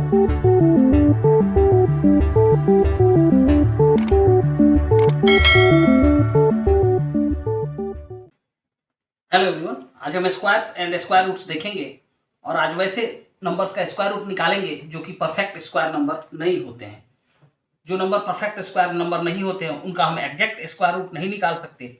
Hello everyone, आज हम squares and square roots देखेंगे और आज वैसे नंबर्स का स्क्वायर रूट निकालेंगे जो कि परफेक्ट स्क्वायर नंबर नहीं होते हैं। जो नंबर परफेक्ट स्क्वायर नंबर नहीं होते हैं उनका हम एग्जैक्ट स्क्वायर रूट नहीं निकाल सकते।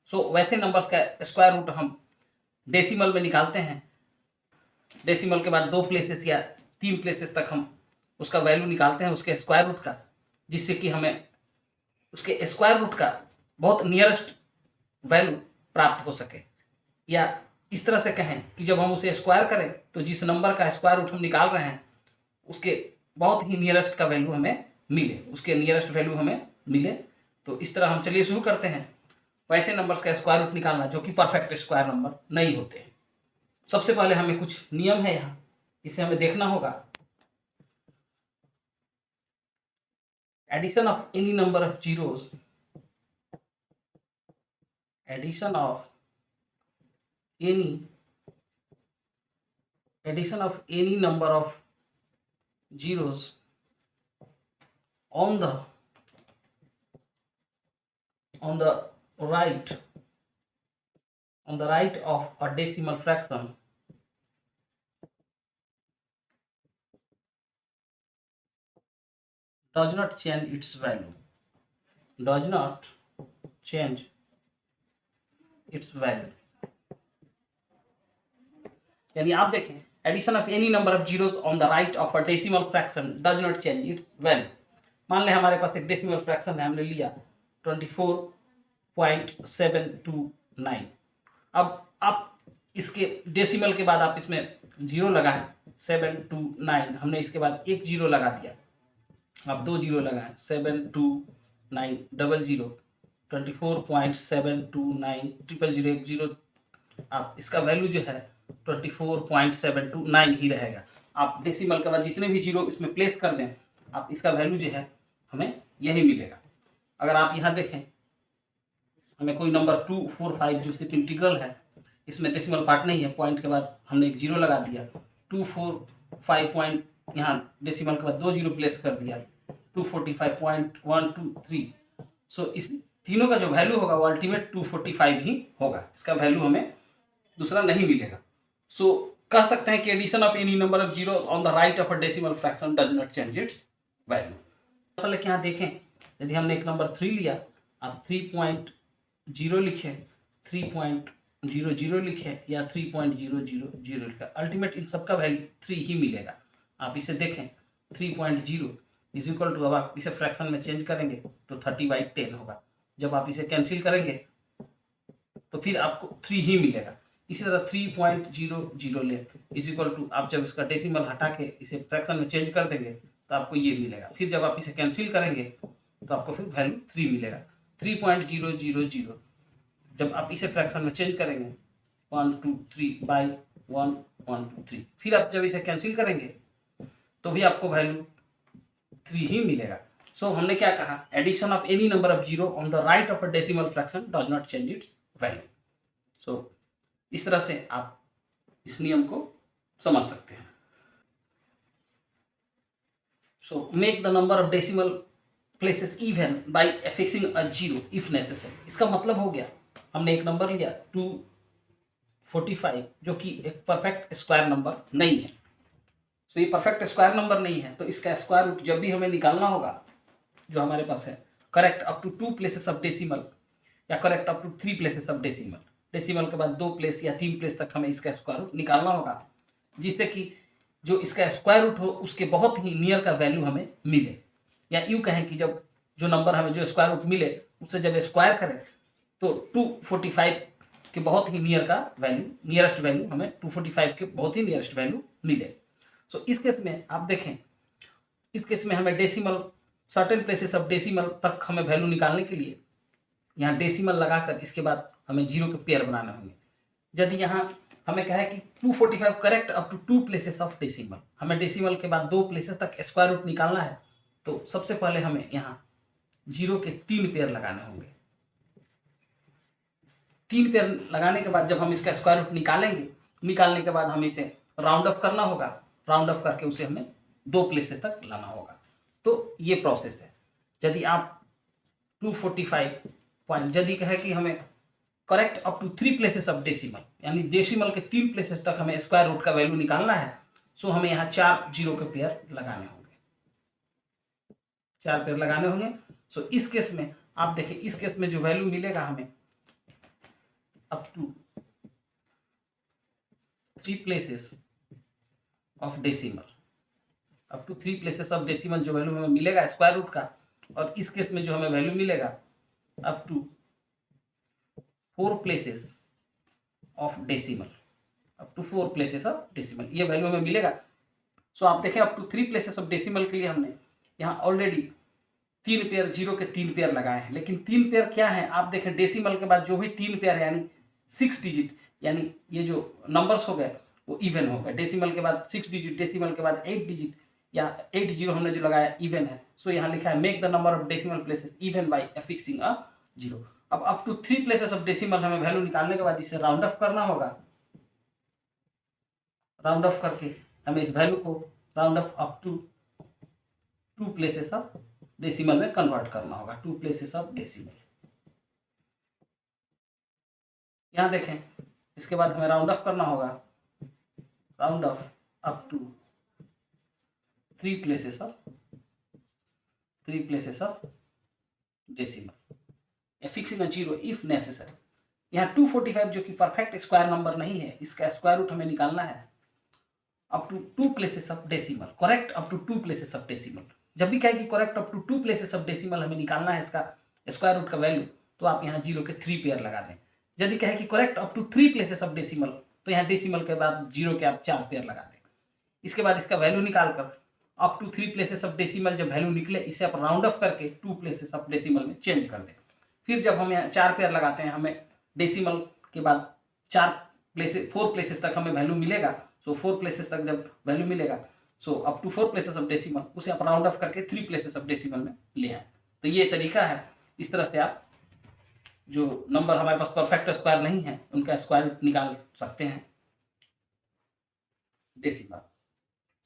वैसे नंबर्स का स्क्वायर रूट हम डेसिमल में निकालते हैं। डेसिमल के बाद 2 प्लेसेस या 3 प्लेसेस तक हम उसका वैल्यू निकालते हैं उसके स्क्वायर रूट का, जिससे कि हमें उसके स्क्वायर रूट का बहुत नियरेस्ट वैल्यू प्राप्त हो सके। या इस तरह से कहें कि जब हम उसे स्क्वायर करें तो जिस नंबर का स्क्वायर रूट हम निकाल रहे हैं उसके बहुत ही नियरेस्ट का वैल्यू हमें मिले, उसके नियरेस्ट वैल्यू हमें मिले। तो इस तरह हम चलिए शुरू करते हैं वैसे नंबर्स का स्क्वायर रूट निकालना जो कि परफेक्ट स्क्वायर नंबर नहीं होते हैं। सबसे पहले हमें कुछ नियम है यहाँ, इसे हमें देखना होगा। Addition of any number of zeros, addition of any number of zeros on the right of a decimal fraction does not change its value, does not change its value। यानी आप देखें, addition of any number of zeros on the right of a decimal fraction does not change its value. मान लें हमारे पास एक decimal fraction है, हमने लिया 24.729। अब आप इसके डेसिमल के बाद आप इसमें जीरो लगाएं, 729, हमने इसके बाद एक जीरो लगा दिया, आप 2 जीरो लगाएं, 729 डबल जीरो, 24.729 ट्रिपल जीरो, एक जीरो, आप इसका वैल्यू जो है 24.729 ही रहेगा। आप डेसिमल के बाद जितने भी जीरो इसमें प्लेस कर दें, आप इसका वैल्यू जो है हमें यही मिलेगा। अगर आप यहाँ देखें, हमें कोई नंबर 245 जो सिर्फ इंटीग्रल है, इसमें डेसिमल पार्ट नहीं है, पॉइंट के बाद हमने एक जीरो लगा दिया, 245 पॉइंट, यहाँ डेसिमल के बाद 2 जीरो प्लेस कर दिया, 245.123। सो इस तीनों का जो वैल्यू होगा वो अल्टीमेट 245 ही होगा, इसका वैल्यू हमें दूसरा नहीं मिलेगा। सो कह सकते हैं कि addition of any number of zero on the right of a decimal fraction does not change its value. पहले क्या देखें, यदि हमने एक नंबर 3 लिया, आप 3.0 लिखे, 3.00 लिखे या 3.000 लिखा, अल्टीमेट इन सबका वैल्यू 3 ही मिलेगा। आप इसे देखें, 3.0 इज इक्वल टू, अब आप इसे फ्रैक्शन में चेंज करेंगे तो 30/10 होगा। जब आप इसे कैंसिल करेंगे तो फिर आपको 3 ही मिलेगा। इसी तरह 3.00 ले इज इक्वल टू, आप जब इसका डेसिमल हटा के इसे फ्रैक्शन में चेंज कर देंगे तो आपको ये मिलेगा। फिर जब आप इसे कैंसिल करेंगे तो आपको फिर वैल्यू 3 मिलेगा। 3.000 जब आप इसे फ्रैक्शन में चेंज करेंगे 123/1 फिर आप जब इसे कैंसिल करेंगे तो भी आपको वैल्यू 3 ही मिलेगा। सो हमने क्या कहा, addition of any number of zero on the right of a decimal fraction does not change its value. So इस तरह से आप इस नियम को समझ सकते हैं। So make the number of decimal places even by affixing a zero if necessary. इसका मतलब हो गया, हमने एक नंबर लिया 245 जो कि एक परफेक्ट स्क्वायर नंबर नहीं है। सो ये परफेक्ट स्क्वायर नंबर नहीं है, तो इसका स्क्वायर रूट जब भी हमें निकालना होगा, जो हमारे पास है correct up to 2 places of decimal या correct up to 3 places of decimal, decimal के बाद 2 प्लेस या 3 प्लेस तक हमें इसका स्क्वायर रूट निकालना होगा, जिससे कि जो इसका स्क्वायर रूट हो उसके बहुत ही नियर का वैल्यू हमें मिले। या यूँ कहें कि जब जो नंबर हमें जो स्क्वायर रूट मिले उससे जब स्क्वायर करें तो 245 के बहुत ही नियर का वैल्यू, नियरेस्ट वैल्यू हमें 245 के बहुत ही नियरेस्ट वैल्यू मिले। सो इस केस में आप देखें, इस केस में हमें decimal, certain places of decimal तक हमें वैल्यू निकालने के लिए यहाँ डेसिमल लगाकर इसके बाद हमें जीरो के पेयर बनाने होंगे। यदि यहाँ हमें कहा है कि 245 correct up to 2 places of decimal, हमें डेसिमल के बाद 2 प्लेसेस तक स्क्वायर रूट निकालना है, तो सबसे पहले हमें यहाँ जीरो के 3 पेयर लगाने होंगे। 3 पेयर लगाने के बाद जब हम इसका स्क्वायर रूट निकालेंगे, निकालने के बाद हमें इसे राउंड ऑफ करना होगा, राउंड ऑफ करके उसे हमें 2 प्लेसेस तक लाना होगा। तो ये प्रोसेस है। यदि आप 245 पॉइंट यदि कहे कि हमें correct up to 3 places of decimal, यानी डेसिमल के 3 प्लेसेस तक हमें स्क्वायर रूट का वैल्यू निकालना है, सो हमें यहाँ 4 जीरो के पेयर लगाने होंगे, 4 पेयर लगाने होंगे। सो इस केस में आप देखिए, इस केस में जो वैल्यू मिलेगा हमें up to 3 places of decimal, up to 3 places of decimal जो वैल्यू हमें मिलेगा स्क्वायर रूट का, और इस केस में जो हमें वैल्यू मिलेगा up to 4 places of decimal, up to 4 places of decimal ये वैल्यू हमें मिलेगा। सो आप देखें up to 3 places of decimal के लिए हमने यहाँ ऑलरेडी 3 पेयर जीरो के 3 पेयर लगाए हैं, लेकिन 3 पेयर क्या है आप देखें, डेसिमल के बाद जो भी 3 पेयर है यानी 6 डिजिट, यानी ये जो नंबर्स हो गए वो इवन हो गए। डेसिमल के बाद 6 डिजिट, डेसिमल के बाद 8 डिजिट या 8 जीरो हमने जो लगाया इवन है। सो यहाँ लिखा है make the number of decimal places even by affixing a zero. अब up to 3 places of decimal हमें वैल्यू निकालने के बाद इसे राउंड ऑफ करना होगा, राउंड ऑफ करके हमें इस वैल्यू को round off up to 2 places of decimal में कन्वर्ट करना होगा, 2 प्लेसेस ऑफ डेसिमल। यहाँ देखें, इसके बाद हमें राउंड ऑफ करना होगा, round off up to 3 places of decimal, fixing a zero if necessary. यहाँ 245 जो कि परफेक्ट स्क्वायर नंबर नहीं है, इसका स्क्वायर रूट हमें निकालना है up to 2 places of decimal, correct up to 2 places of decimal. जब भी कहे कि correct up to 2 places of decimal हमें निकालना है इसका स्क्वायर रूट का वैल्यू, तो आप यहाँ जीरो के 3 पेयर लगा दें। यदि कहे कि correct up to 3 places of decimal, तो यहाँ डेसिमल के बाद जीरो के आप 4 पेयर लगा दें। इसके बाद इसका वैल्यू निकाल कर up to 3 places of decimal जब वैल्यू निकले, इसे आप राउंड ऑफ करके 2 प्लेसेस ऑफ डेसिमल में चेंज कर दें। फिर जब हम यहाँ 4 पेयर लगाते हैं, हमें डेसिमल के बाद 4 प्लेसेस तक हमें वैल्यू मिलेगा। सो 4 प्लेसेस तक जब वैल्यू मिलेगा, so up to 4 places of decimal उसे आप राउंड ऑफ करके 3 प्लेसेस ऑफ डेसिमल में ले आए। तो ये तरीका है, इस तरह से आप जो नंबर हमारे पास परफेक्ट स्क्वायर नहीं है उनका स्क्वायर रूट निकाल सकते हैं decimal.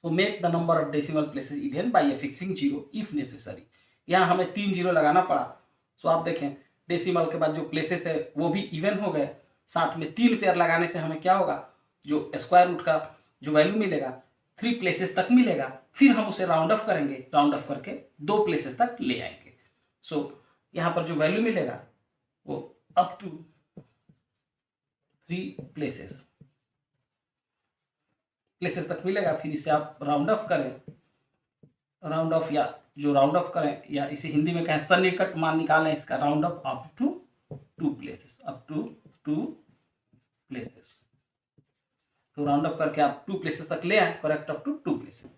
So make the number of decimal places even bye fixing zero if necessary. यहाँ हमें 3 जीरो लगाना पड़ा। सो आप देखें, डेसिमल के बाद जो प्लेसेस है वो भी इवन हो गए, साथ में 3 पेयर लगाने से हमें क्या होगा, जो स्क्वायर रूट का जो वैल्यू मिलेगा 3 प्लेसेस तक मिलेगा। फिर हम उसे राउंड ऑफ करेंगे, राउंड ऑफ करके 2 प्लेसेस तक ले आएंगे। सो यहाँ पर जो वैल्यू मिलेगा वो अप टू 3 प्लेसेस तक मिलेगा। फिर इसे आप राउंड ऑफ करें, राउंड ऑफ या जो राउंड ऑफ करें, या इसे हिंदी में कहें सन्निकट मान निकालें इसका, round off up to 2 places, up to 2 places. तो राउंड ऑफ करके आप 2 प्लेसेस तक ले आए, करेक्ट अप टू 2 प्लेसेस।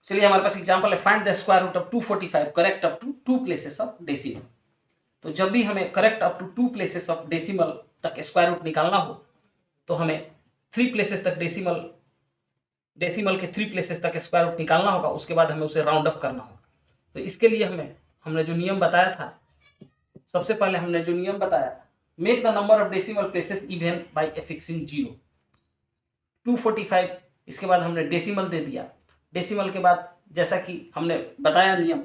चलिए हमारे पास एग्जांपल है, find the square root of 245 correct up to 2 places of decimal. तो जब भी हमें correct up to 2 places of decimal तक स्क्वायर रूट निकालना हो, तो हमें 3 प्लेसेस तक डेसिमल के 3 प्लेसेस तक स्क्वायर रूट निकालना होगा। उसके बाद हमें उसे राउंड ऑफ करना होगा। तो इसके लिए हमने जो नियम बताया था, सबसे पहले हमने जो नियम बताया, make the number of decimal places even bye fixing zero. 245, इसके बाद हमने डेसिमल दे दिया। डेसिमल के बाद जैसा कि हमने बताया नियम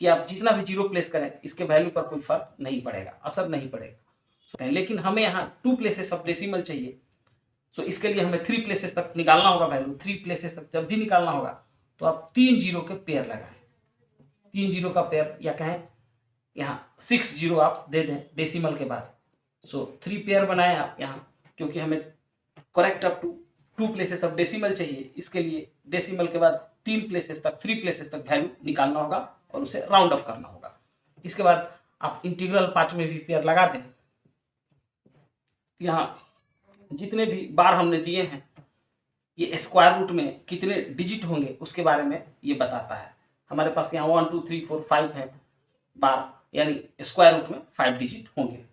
कि आप जितना भी जीरो प्लेस करें इसके वैल्यू पर कोई फर्क नहीं पड़ेगा, असर नहीं पड़ेगा। लेकिन हमें यहाँ 2 प्लेसेस ऑफ डेसिमल चाहिए। सो इसके लिए हमें 3 प्लेसेस तक निकालना होगा वैल्यू। 3 प्लेसेस तक जब भी निकालना होगा तो आप 3 जीरो के पेयर लगाएं, 3 जीरो का पेयर, या कहें यहाँ 6 जीरो आप दे दें डेसिमल के बाद। सो 3 पेयर बनाएं आप यहाँ, क्योंकि हमें correct up to 2 places of decimal चाहिए। इसके लिए डेसिमल के बाद 3 प्लेसेस तक, 3 प्लेसेस तक वैल्यू निकालना होगा और उसे राउंड ऑफ करना होगा। इसके बाद आप इंटीग्रल पार्ट में भी पेयर लगा दें। यहाँ जितने भी बार हमने दिए हैं, ये स्क्वायर रूट में कितने डिजिट होंगे उसके बारे में ये बताता है। हमारे पास यहाँ 1 2 3 4 5 है बार, यानी स्क्वायर रूट में 5 डिजिट होंगे।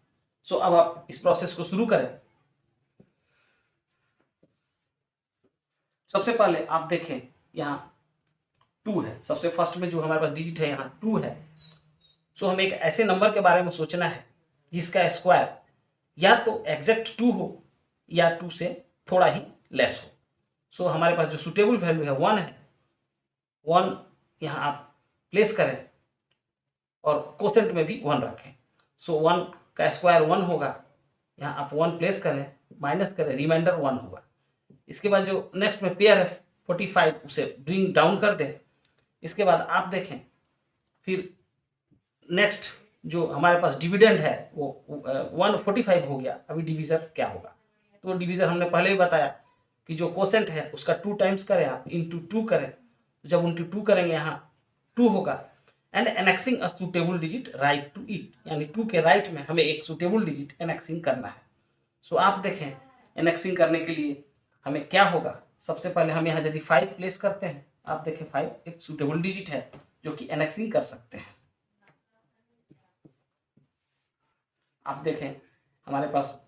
सो अब आप इस प्रोसेस को शुरू करें। सबसे पहले आप देखें यहाँ 2 है, सबसे फर्स्ट में जो हमारे पास डिजिट है यहाँ 2 है। सो हमें एक ऐसे नंबर के बारे में सोचना है जिसका स्क्वायर या तो एग्जैक्ट 2 हो या 2 से थोड़ा ही लेस हो। सो हमारे पास जो सुटेबल वैल्यू है 1 है। 1 यहाँ आप प्लेस करें और कोसेंट में भी 1 रखें। सो 1 का स्क्वायर 1 होगा, यहाँ आप 1 प्लेस करें, माइनस करें, रिमाइंडर 1 होगा। इसके बाद जो नेक्स्ट में पेयर है 45, उसे ब्रिंग डाउन कर दें। इसके बाद आप देखें फिर नेक्स्ट जो हमारे पास डिविडेंड है वो 145 हो गया। अभी डिवीज़र क्या होगा, तो डिवीज़र हमने पहले ही बताया कि जो कोसेंट है उसका 2 टाइम्स करें आप, इंटू 2 करें, जब इंटू 2 करेंगे यहाँ 2 होगा। And annexing a suitable digit right to it, यानी 2 के राइट में हमें एक सुटेबल डिजिट एनेक्सिंग करना है। सो आप देखें एनेक्सिंग करने के लिए हमें क्या होगा, सबसे पहले हम यहाँ यदि 5 प्लेस करते हैं, आप देखें 5 एक सुटेबल डिजिट है जो कि एनेक्सिंग कर सकते हैं। आप देखें हमारे पास,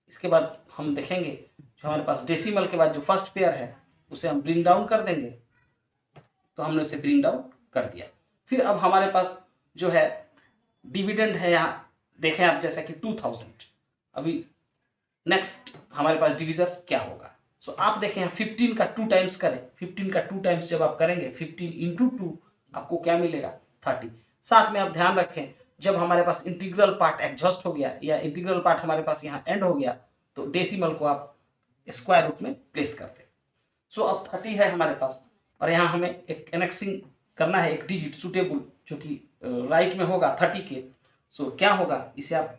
इसके बाद हम देखेंगे जो हमारे पास डेसिमल के बाद जो फर्स्ट पेयर है उसे हम ब्रिंग डाउन कर देंगे, तो हमने उसे ब्रिंग डाउन कर दिया। फिर अब हमारे पास जो है डिविडेंड है, यहाँ देखें आप जैसा कि 2000। अभी नेक्स्ट हमारे पास डिवीज़र क्या होगा, सो आप देखें यहाँ 15 का 2 टाइम्स करें, 15 का 2 टाइम्स जब आप करेंगे 15 इंटू 2 आपको क्या मिलेगा 30। साथ में आप ध्यान रखें जब हमारे पास इंटीग्रल पार्ट एग्जॉस्ट हो गया या इंटीग्रल पार्ट हमारे पास यहाँ एंड हो गया तो डेसिमल को आप स्क्वायर रूट में प्लेस कर दें। सो अब 30 है हमारे पास और यहाँ हमें एक एनेक्सिंग करना है एक डिजिट सुटेबल जो कि राइट में होगा 30 के। सो क्या होगा, इसे आप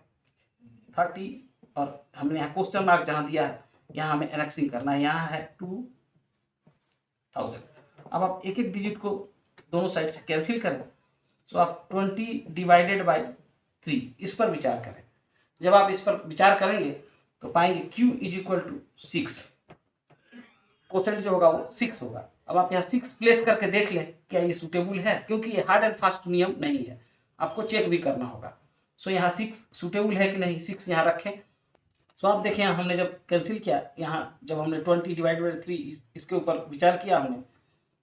30 और हमने यहाँ क्वेश्चन मार्क जहाँ दिया है यहाँ हमें एनेक्सिंग करना है, यहाँ है 2000। अब आप एक एक डिजिट को दोनों साइड से कैंसिल करें, सो आप 20 डिवाइडेड बाई 3 इस पर विचार करें। जब आप इस पर विचार करेंगे तो पाएंगे Q is equal to 6, question जो होगा वो 6 होगा। अब आप यहाँ 6 प्लेस करके देख लें क्या ये सूटेबल है, क्योंकि ये हार्ड एंड फास्ट नियम नहीं है, आपको चेक भी करना होगा। सो यहाँ 6 सूटेबल है कि नहीं, 6 यहाँ रखें। सो आप देखें यहाँ हमने जब कैंसिल किया, यहाँ जब हमने 20 डिवाइड बाई 3 इसके ऊपर विचार किया, हमने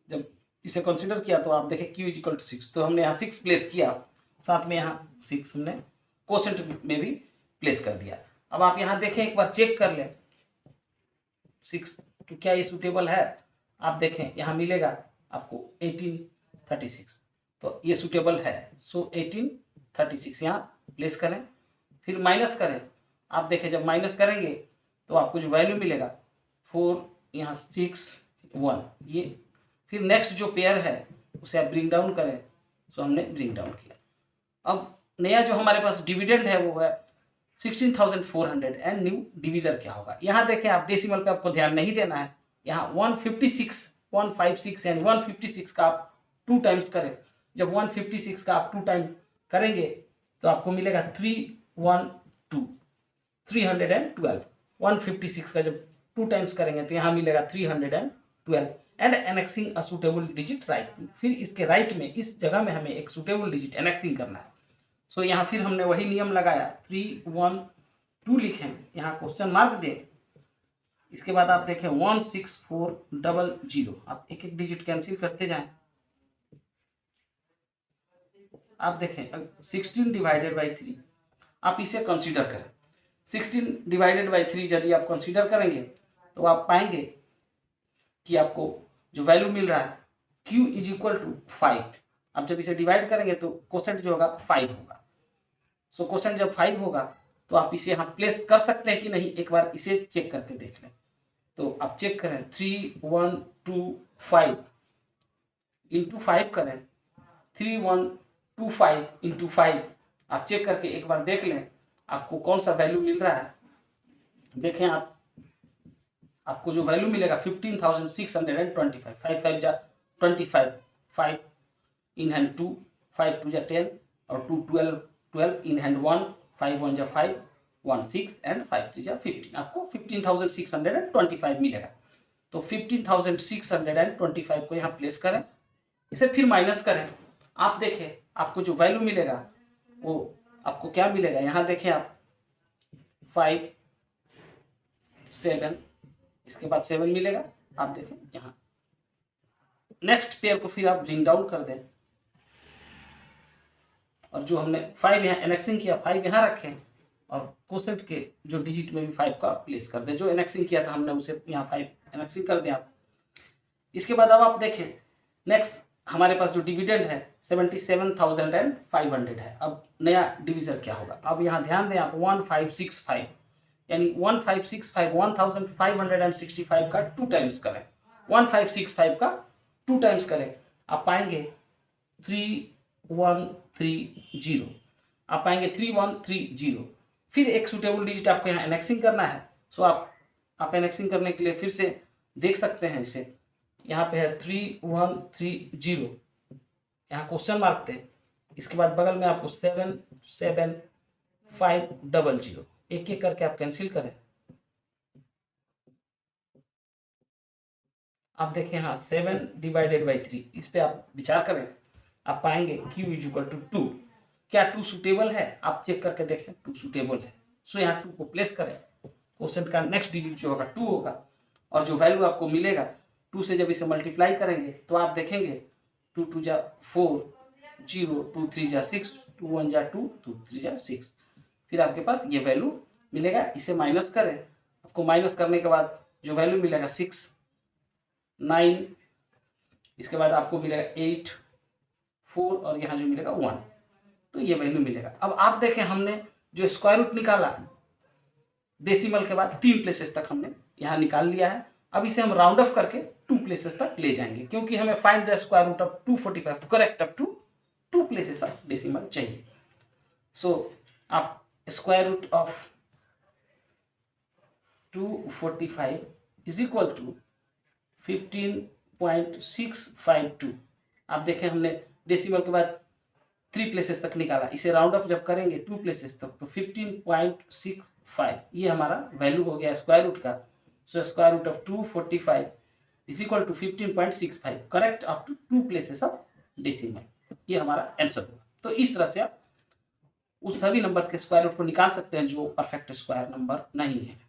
जब इसे कंसिडर किया तो आप देखें Q इज इक्वल टू 6, तो हमने यहाँ 6 प्लेस किया, साथ में यहाँ 6 हमने कोसेंट में भी प्लेस कर दिया। अब आप यहाँ देखें एक बार चेक कर लें 6 तो क्या ये सूटेबल है, आप देखें यहाँ मिलेगा आपको 1836, तो ये सूटेबल है। सो 1836 यहाँ प्लेस करें, फिर माइनस करें। आप देखें जब माइनस करेंगे तो आपको जो वैल्यू मिलेगा 4 यहाँ 6 1 ये। फिर नेक्स्ट जो पेयर है उसे आप ब्रिंग डाउन करें, सो हमने ब्रिंग डाउन किया। अब नया जो हमारे पास डिविडेंड है वो है 16,400 एंड न्यू डिवीज़र क्या होगा। यहाँ देखें आप डेसिमल पे आपको ध्यान नहीं देना है, यहाँ 156 एंड 156 का आप 2 टाइम्स करें। जब 156 का आप 2 टाइम करेंगे तो आपको मिलेगा 312 156 का जब 2 टाइम्स करेंगे तो यहाँ मिलेगा 312 and annexing a suitable digit right to. फिर इसके राइट में इस जगह में हमें एक सुटेबल डिजिट एनेक्सिंग करना है। सो यहाँ फिर हमने वही नियम लगाया 312 लिखें, यहाँ क्वेश्चन मार्क दें। इसके बाद आप देखें 16400, आप एक एक डिजिट कैंसिल करते जाएं। आप देखें 16 डिवाइडेड बाई 3, आप इसे कंसीडर करें। 16 डिवाइडेड बाई 3 यदि आप कंसीडर करेंगे तो आप पाएंगे कि आपको जो वैल्यू मिल रहा है Q इज इक्वल टू 5। आप जब इसे डिवाइड करेंगे तो क्वेश्चन जो होगा 5 होगा। सो क्वेश्चन जब 5 होगा तो आप इसे यहाँ प्लेस कर सकते हैं कि नहीं, एक बार इसे चेक करके देख लें। तो आप चेक करें 3125 इंटू 5 करें, 3125 इंटू 5 आप चेक करके एक बार देख लें आपको कौन सा वैल्यू मिल रहा है। देखें आपको जो वैल्यू मिलेगा 15,625, 5 5 जा 25, 5 इन हैंड 2, 5 2 जा 10 और 2 12 इन हैंड 1, 5 1 जा 5 1 6 एंड 5 3 जा 15, आपको 15,625 मिलेगा। तो 15,625 को यहाँ प्लेस करें, इसे फिर माइनस करें। आप देखें आपको जो वैल्यू मिलेगा वो आपको क्या मिलेगा, यहाँ देखें आप 5 7, इसके बाद 7 मिलेगा। आप देखें यहाँ नेक्स्ट पेयर को फिर आप ब्रिंग डाउन कर दें और जो हमने 5 यहाँ एनेक्सिंग किया 5 यहाँ रखें और कोसेंट के जो डिजिट में भी 5 का प्लेस कर दें। जो एनेक्सिंग किया था हमने उसे यहाँ 5 एनेक्सिंग कर दें आप। इसके बाद अब आप देखें नेक्स्ट हमारे पास जो डिविडेंड है 77,500 है। अब नया डिविजन क्या होगा, अब यहाँ ध्यान दें आप 1565 यानी 1565 1565 का 2 टाइम्स करें, 1565 का 2 टाइम्स करें, आप पाएंगे 3130, आप पाएंगे 3130। फिर एक सुटेबल डिजिट आपको यहाँ एनेक्सिंग करना है। सो आप एनेक्सिंग करने के लिए फिर से देख सकते हैं इसे, यहाँ पे है 3130, यहाँ क्वेश्चन मार्क थे, इसके बाद बगल में आपको 77500, एक एक करके आप कैंसिल करें। आप देखें यहाँ 7/3, इस पे आप विचार करें, आप पाएंगे Q = 2। क्या 2 सुटेबल है, आप चेक करके देखें 2 सुटेबल है। सो यहाँ 2 को प्लेस करें, क्वेश्चन का नेक्स्ट डिजिट जो होगा 2 होगा, और जो वैल्यू आपको मिलेगा 2 से जब इसे मल्टीप्लाई करेंगे तो आप देखेंगे 2 2 जा 4, 0, 2 3 जा 6, 2 1 जा 2, 2 3 जा 6, फिर आपके पास ये वैल्यू मिलेगा। इसे माइनस करें, आपको माइनस करने के बाद जो वैल्यू मिलेगा 6 9, इसके बाद आपको मिलेगा 8 4 और यहाँ जो मिलेगा 1, तो ये वैल्यू मिलेगा। अब आप देखें हमने जो स्क्वायर रूट निकाला डेसिमल के बाद 3 प्लेसेस तक हमने यहाँ निकाल लिया है। अब इसे हम राउंड ऑफ करके 2 प्लेसेस तक ले जाएंगे, क्योंकि हमें find the square root of 245 correct up to 2 places of decimal चाहिए। सो आप square root of 245 is equal to 15.652। आप देखें हमने डेसिमल के बाद 3 प्लेसेस तक निकाला, इसे राउंड ऑफ जब करेंगे 2 प्लेसेस तक तो 15.65 ये हमारा वैल्यू हो गया स्क्वायर रूट का। So square root of 245 is equal to 15.65 correct up to 2 places of decimal, ये हमारा आंसर होगा। तो इस तरह से आप उस सभी नंबर्स के स्क्वायर रूट को निकाल सकते हैं जो परफेक्ट स्क्वायर नंबर नहीं है।